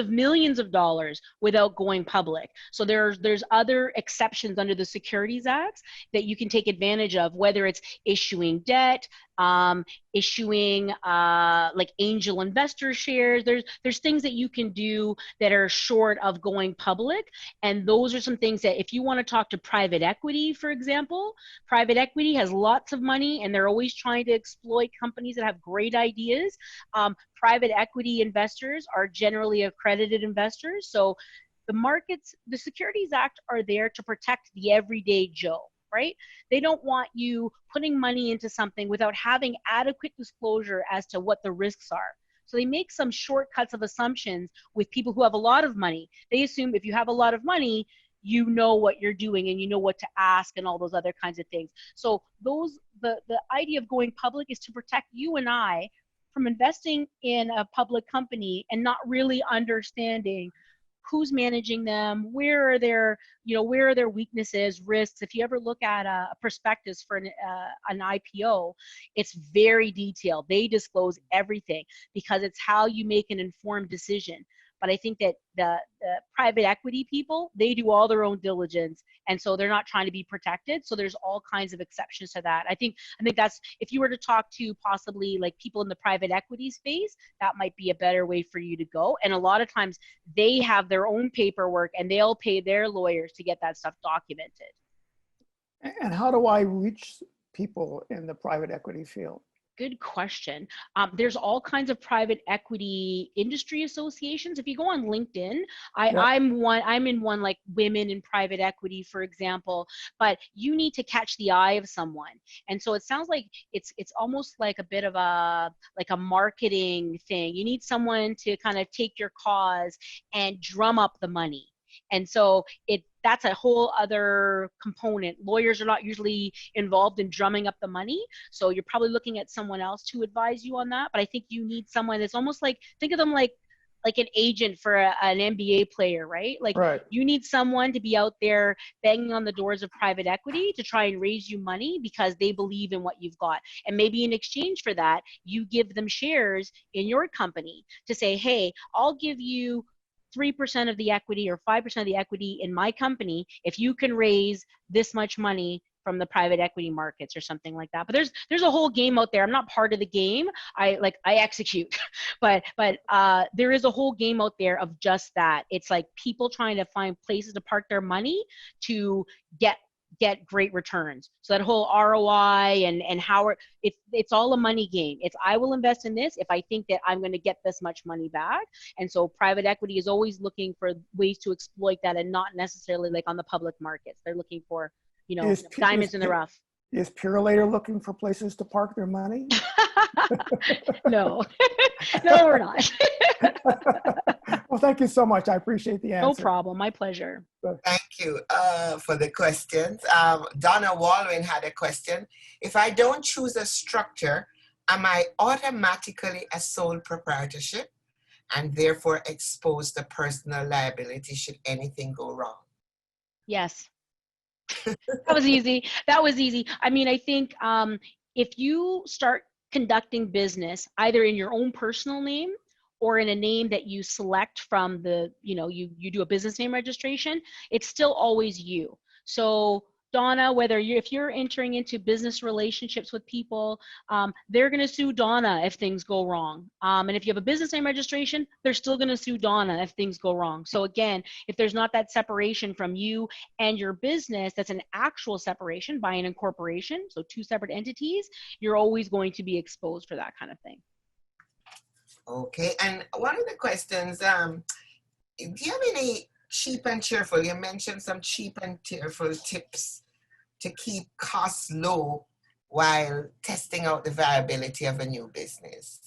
millions of dollars without going public. So there's other exceptions under the Securities Act that you can take advantage of, whether it's issuing debt, issuing like angel investor shares. There's things that you can do that are short of going public, and those are some things that if you want to talk to private equity, for example, private equity has lots of money and they're always trying to exploit companies that have great ideas. Private equity investors are generally accredited investors, so the Securities Act are there to protect the everyday Joe, right? They don't want you putting money into something without having adequate disclosure as to what the risks are. So they make some shortcuts of assumptions with people who have a lot of money. They assume if you have a lot of money, you know what you're doing and you know what to ask and all those other kinds of things. So the idea of going public is to protect you and I from investing in a public company and not really understanding who's managing them, where are their weaknesses, risks. If you ever look at a prospectus for an IPO, it's very detailed. They disclose everything because it's how you make an informed decision. But I think that the private equity people, they do all their own diligence, and so they're not trying to be protected. So there's all kinds of exceptions to that. I think that's, if you were to talk to possibly like people in the private equity space, that might be a better way for you to go. And a lot of times they have their own paperwork and they'll pay their lawyers to get that stuff documented. And how do I reach people in the private equity field? Good question. There's all kinds of private equity industry associations. If you go on LinkedIn, I'm in one like Women in Private Equity, for example, but you need to catch the eye of someone. And so it sounds like it's almost like a bit of a marketing thing. You need someone to kind of take your cause and drum up the money. And so that's a whole other component. Lawyers are not usually involved in drumming up the money. So you're probably looking at someone else to advise you on that. But I think you need someone that's almost like, think of them like an agent for an NBA player, right? Like right. You need someone to be out there banging on the doors of private equity to try and raise you money because they believe in what you've got. And maybe in exchange for that, you give them shares in your company to say, hey, I'll give you 3% of the equity or 5% of the equity in my company if you can raise this much money from the private equity markets or something like that. But there's a whole game out there. I'm not part of the game. I execute, but there is a whole game out there of just that. It's like people trying to find places to park their money to get great returns. So that whole ROI and how it's all a money game. It's I will invest in this if I think that I'm going to get this much money back. And so private equity is always looking for ways to exploit that and not necessarily like on the public markets. They're looking for, diamonds in the rough. Is Purelator looking for places to park their money? No, no, we're not. Well, thank you so much. I appreciate the answer. No problem. My pleasure. Thank you for the questions. Donna Walwyn had a question. If I don't choose a structure, am I automatically a sole proprietorship and therefore exposed to personal liability should anything go wrong? Yes. That was easy. That was easy. I mean, I think if you start conducting business either in your own personal name or in a name that you select from the, you do a business name registration, it's still always you. So Donna, if you're entering into business relationships with people, they're going to sue Donna if things go wrong. And if you have a business name registration, they're still going to sue Donna if things go wrong. So again, if there's not that separation from you and your business, that's an actual separation by an incorporation, so two separate entities, you're always going to be exposed for that kind of thing. Okay, and one of the questions, do you have any cheap and cheerful, you mentioned some cheap and cheerful tips to keep costs low while testing out the viability of a new business?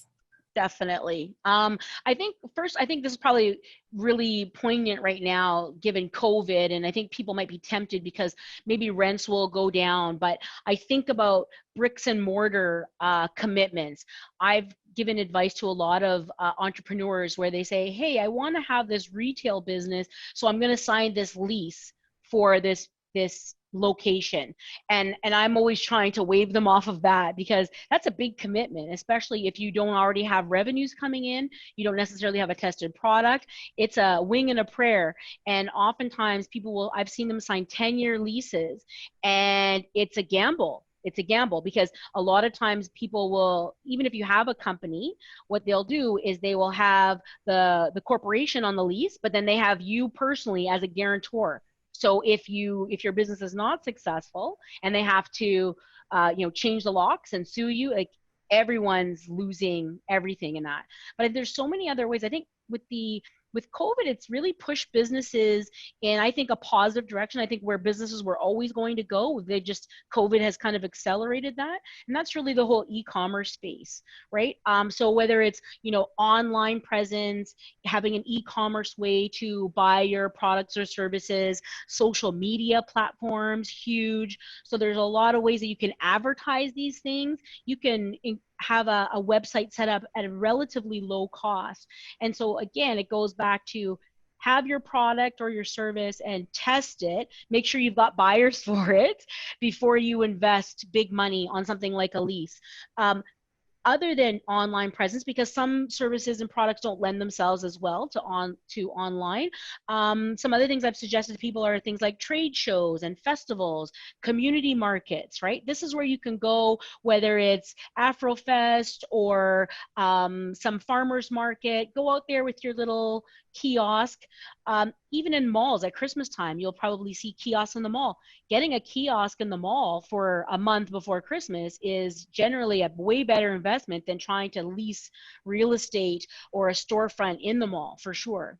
Definitely. I think this is probably really poignant right now given COVID, and I think people might be tempted because maybe rents will go down, but I think about bricks and mortar commitments. I've given advice to a lot of entrepreneurs where they say, hey, I want to have this retail business, so I'm going to sign this lease for this location, and I'm always trying to wave them off of that, because that's a big commitment, especially if you don't already have revenues coming in, you don't necessarily have a tested product. It's a wing and a prayer, and oftentimes I've seen them sign 10-year leases, and it's a gamble. It's a gamble because a lot of times people will, even if you have a company, what they'll do is they will have the corporation on the lease, but then they have you personally as a guarantor. So if your business is not successful and they have to, change the locks and sue you, like, everyone's losing everything in that. But there's so many other ways. I think with COVID, it's really pushed businesses in, I think, a positive direction. I think where businesses were always going to go, COVID has kind of accelerated that. And that's really the whole e-commerce space, right? So whether it's, online presence, having an e-commerce way to buy your products or services, social media platforms, huge. So there's a lot of ways that you can advertise these things. You can have a website set up at a relatively low cost. And so again, it goes back to have your product or your service and test it, make sure you've got buyers for it before you invest big money on something like a lease. Other than online presence, because some services and products don't lend themselves as well to online. Some other things I've suggested to people are things like trade shows and festivals, community markets, right? This is where you can go, whether it's Afrofest or some farmers market, go out there with your little kiosk. Even in malls at Christmas time, you'll probably see kiosks in the mall. Getting a kiosk in the mall for a month before Christmas is generally a way better investment than trying to lease real estate or a storefront in the mall, for sure.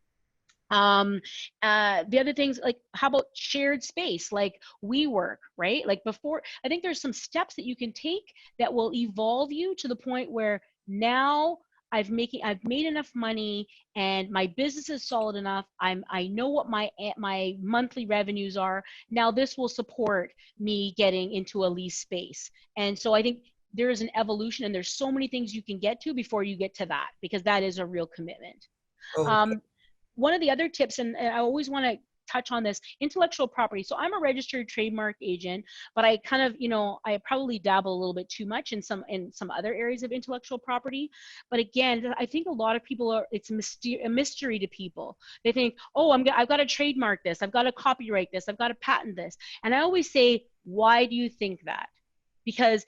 The other things, like, how about shared space, like WeWork, right? Like before, I think there's some steps that you can take that will evolve you to the point where now I've made enough money and my business is solid enough. I know what my monthly revenues are. Now this will support me getting into a lease space. And so I think there is an evolution, and there's so many things you can get to before you get to that, because that is a real commitment. Okay. One of the other tips, and I always want to touch on this, intellectual property. So I'm a registered trademark agent, but I kind of, I probably dabble a little bit too much in some other areas of intellectual property. But again, I think a lot of people it's a mystery to people. They think, oh, I've got to trademark this, I've got to copyright this, I've got to patent this. And I always say, why do you think that? Because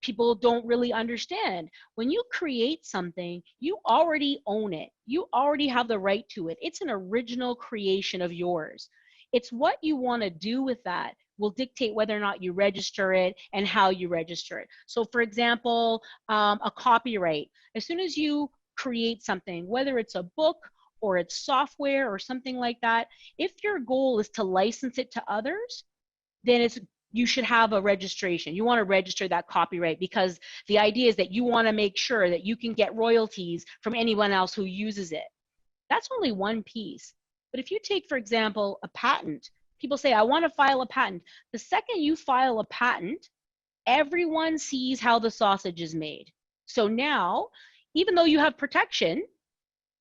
people don't really understand. When you create something, you already own it. You already have the right to it. It's an original creation of yours. It's what you want to do with that will dictate whether or not you register it and how you register it. So for example, a copyright. As soon as you create something, whether it's a book or it's software or something like that, if your goal is to license it to others, then you should have a registration. You want to register that copyright, because the idea is that you want to make sure that you can get royalties from anyone else who uses it. That's only one piece. But if you take, for example, a patent, people say, I want to file a patent. The second you file a patent, everyone sees how the sausage is made. So now, even though you have protection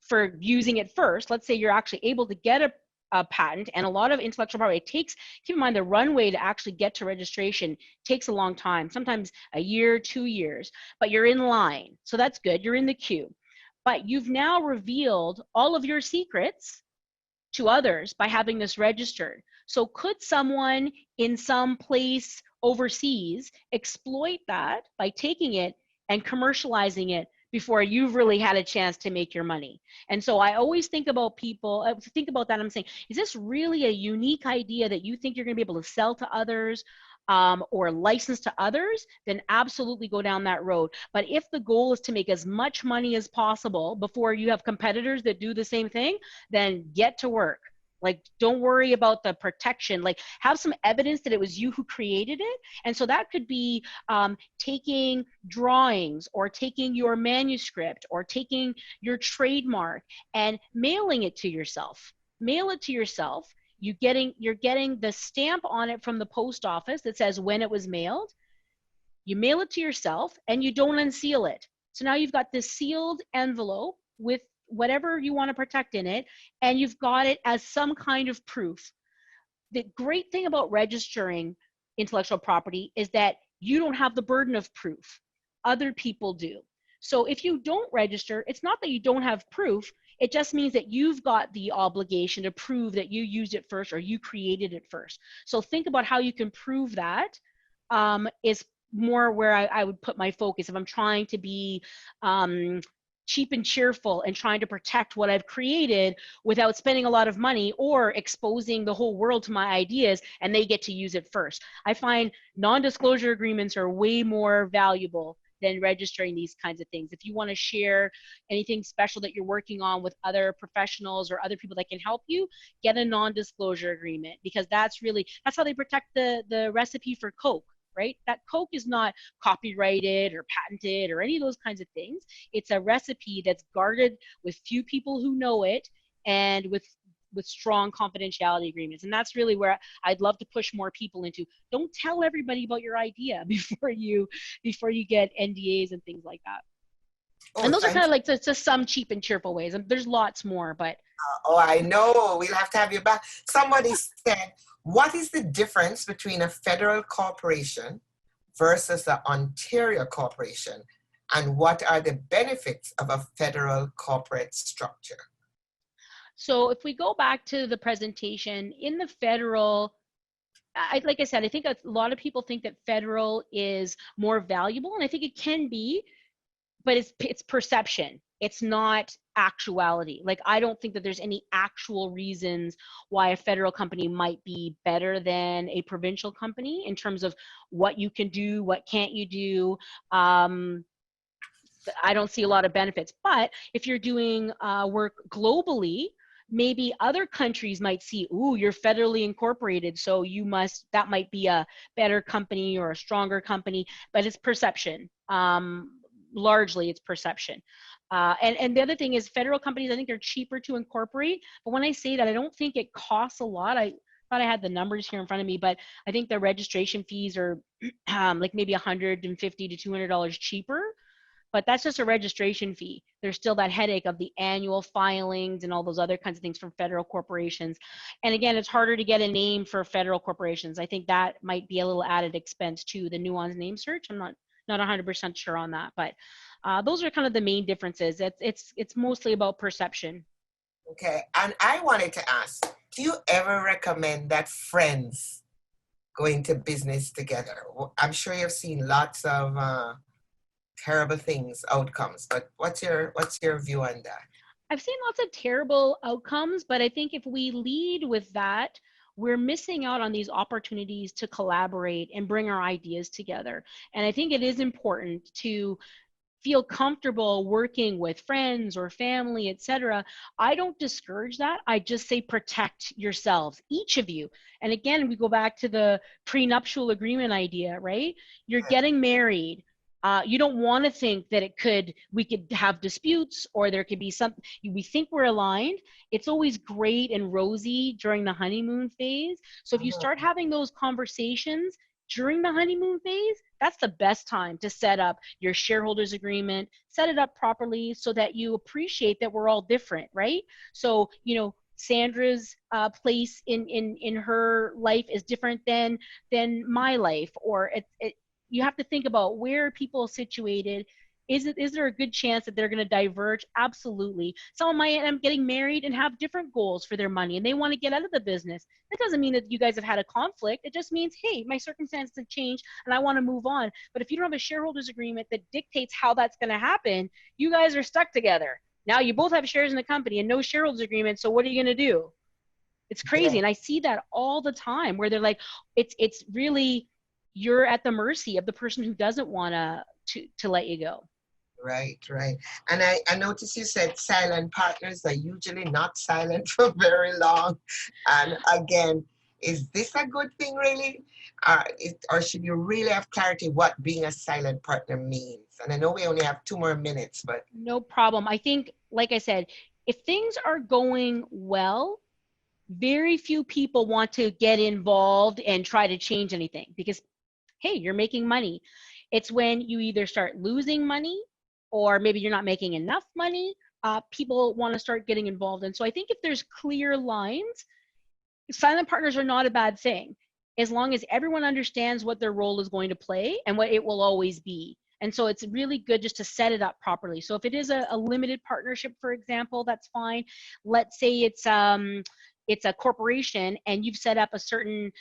for using it first, let's say you're actually able to get a patent and a lot of intellectual property, it takes, keep in mind, the runway to actually get to registration takes a long time, sometimes a year, 2 years, but you're in line. So that's good. You're in the queue. But you've now revealed all of your secrets to others by having this registered. So could someone in some place overseas exploit that by taking it and commercializing it before you've really had a chance to make your money? And so I always think about people, think about that. I'm saying, is this really a unique idea that you think you're going to be able to sell to others or license to others? Then absolutely go down that road. But if the goal is to make as much money as possible before you have competitors that do the same thing, then get to work. Like, don't worry about the protection. Like, have some evidence that it was you who created it. And so that could be taking drawings or taking your manuscript or taking your trademark and mailing it to yourself. Mail it to yourself. You're getting the stamp on it from the post office that says when it was mailed. You mail it to yourself and you don't unseal it. So now you've got this sealed envelope with whatever you want to protect in it, and you've got it as some kind of proof. The great thing about registering intellectual property is that you don't have the burden of proof. Other people do. So if you don't register, it's not that you don't have proof, it just means that you've got the obligation to prove that you used it first or you created it first. So think about how you can prove that is more where I would put my focus if I'm trying to be cheap and cheerful and trying to protect what I've created without spending a lot of money or exposing the whole world to my ideas and they get to use it first. I find non-disclosure agreements are way more valuable than registering these kinds of things. If you want to share anything special that you're working on with other professionals or other people that can help you, get a non-disclosure agreement, because that's how they protect the recipe for Coke. Right? That Coke is not copyrighted or patented or any of those kinds of things. It's a recipe that's guarded with few people who know it and with strong confidentiality agreements. And that's really where I'd love to push more people into. Don't tell everybody about your idea before you get NDAs and things like that. And those are kind of like just some cheap and cheerful ways. And there's lots more, but. Oh, I know. We'll have to have you back. Somebody said, what is the difference between a federal corporation versus an Ontario corporation? And what are the benefits of a federal corporate structure? So if we go back to the presentation, in the federal, like I said, I think a lot of people think that federal is more valuable, and I think it can be, but it's perception. It's not actuality. Like, I don't think that there's any actual reasons why a federal company might be better than a provincial company in terms of what you can do, what can't you do. I don't see a lot of benefits. But if you're doing work globally, maybe other countries might see, ooh, you're federally incorporated, so that might be a better company or a stronger company, but it's perception. Largely it's perception. And the other thing is, federal companies, I think they're cheaper to incorporate. But when I say that, I don't think it costs a lot. I thought I had the numbers here in front of me, but I think the registration fees are like maybe $150 to $200 cheaper. But that's just a registration fee. There's still that headache of the annual filings and all those other kinds of things from federal corporations. And again, it's harder to get a name for federal corporations. I think that might be a little added expense to the nuanced name search. I'm not 100% sure on that, but those are kind of the main differences. It's mostly about perception. Okay, and I wanted to ask, do you ever recommend that friends go into business together? I'm sure you've seen lots of terrible outcomes, but what's your view on that? I've seen lots of terrible outcomes, but I think if we lead with that, we're missing out on these opportunities to collaborate and bring our ideas together. And I think it is important to feel comfortable working with friends or family, etc. I don't discourage that. I just say protect yourselves, each of you. And again, we go back to the prenuptial agreement idea, right? You're getting married. You don't want to think that we could have disputes or there could be something, we think we're aligned. It's always great and rosy during the honeymoon phase. So if you start having those conversations during the honeymoon phase, that's the best time to set up your shareholders agreement, set it up properly so that you appreciate that we're all different, right? So, Sandra's place in her life is different than my life, or you have to think about where are people situated. Is there a good chance that they're going to diverge? Absolutely. Someone might end up getting married and have different goals for their money, and they want to get out of the business. That doesn't mean that you guys have had a conflict. It just means, hey, my circumstances have changed and I want to move on. But if you don't have a shareholders agreement that dictates how that's going to happen, you guys are stuck together. Now you both have shares in the company and no shareholders agreement. So what are you going to do? It's crazy. And I see that all the time where they're like, it's really, you're at the mercy of the person who doesn't want to let you go. Right, right. And I noticed you said silent partners are usually not silent for very long. And again, is this a good thing really? Or should you really have clarity what being a silent partner means? And I know we only have 2 more minutes, but. No problem. I think, like I said, if things are going well, very few people want to get involved and try to change anything because, hey, you're making money. It's when you either start losing money or maybe you're not making enough money, people want to start getting involved. And so I think if there's clear lines, silent partners are not a bad thing, as long as everyone understands what their role is going to play and what it will always be. And so it's really good just to set it up properly. So if it is a limited partnership, for example, that's fine. Let's say it's a corporation and you've set up a certain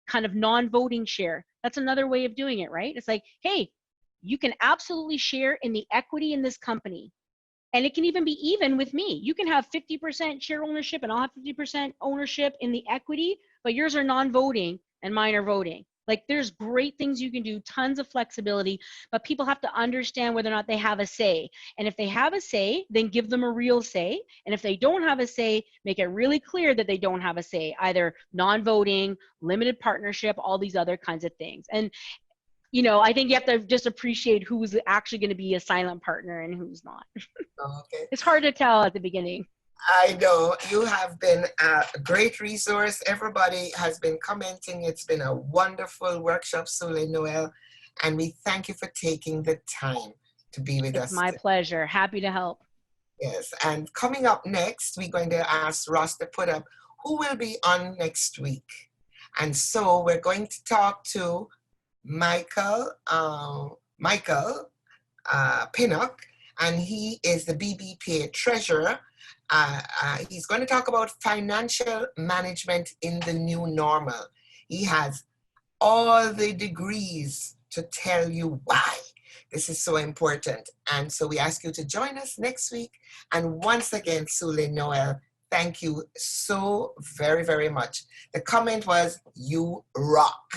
kind of non-voting share. That's another way of doing it, right? It's like, hey, you can absolutely share in the equity in this company. And it can even be even with me. You can have 50% share ownership and I'll have 50% ownership in the equity, but yours are non-voting and mine are voting. Like there's great things you can do, tons of flexibility, but people have to understand whether or not they have a say. And if they have a say, then give them a real say. And if they don't have a say, make it really clear that they don't have a say, either non-voting, limited partnership, all these other kinds of things. And you know, I think you have to just appreciate who's actually going to be a silent partner and who's not. Okay. It's hard to tell at the beginning. I know you have been a great resource. Everybody has been commenting. It's been a wonderful workshop, Sule, Noel, and we thank you for taking the time to be with us. It's my pleasure. Happy to help. Yes, and coming up next, we're going to ask Ross to put up who will be on next week. And so we're going to talk to Michael Pinnock, and he is the BBPA treasurer. He's going to talk about financial management in the new normal. He has all the degrees to tell you why this is so important. And so we ask you to join us next week. And once again, Sule, Noel, thank you so very, very much. The comment was, you rock.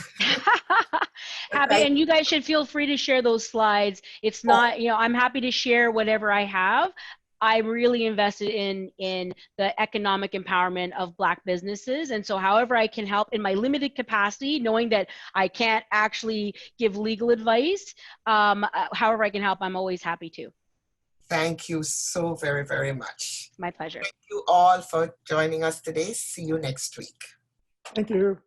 Happy, and you guys should feel free to share those slides. It's not, you know, I'm happy to share whatever I have. I'm really invested in the economic empowerment of Black businesses. And so however I can help in my limited capacity, knowing that I can't actually give legal advice, however I can help, I'm always happy to. Thank you so very, very much. My pleasure. Thank you all for joining us today. See you next week. Thank you.